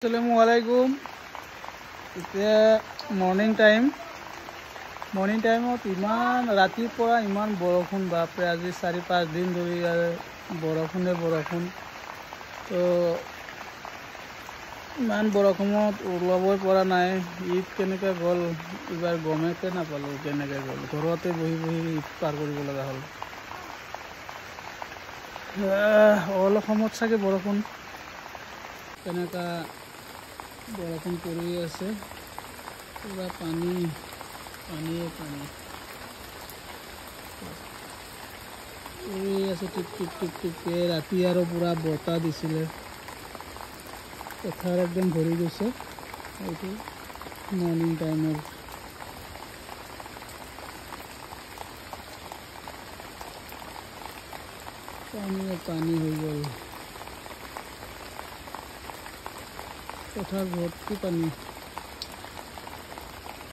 Assalamualaikum. It's morning টাইমত ইমান ৰাতিপুৱা ইমান বৰষুণ বাপৰে আজি 4-5 দিন ধৰি বৰষুণ তো ইমান বৰষুণত ওলাবই পৰা নাই ঈদ কেনেকৈ গ'ল এইবাৰ গমেতে নাপালোঁ কেনেকৈ গ'ল ঘৰতে বহি ঈদ পাৰ কৰিব লগা হ'ল অলপ সময়ত চাগে বৰষুণ কেনেকা বৰষুণ পৰি আছে পুৰা পানীয়ে পৰি আছে টিপ ৰাতি আৰু পুৰা বতাহ দিছিলে পথাৰ একদম ভৰি গৈছে এইটো মৰ্নিং টাইমৰ পানী হৈ গ'ল পথাৰ ভৰ্তি পানী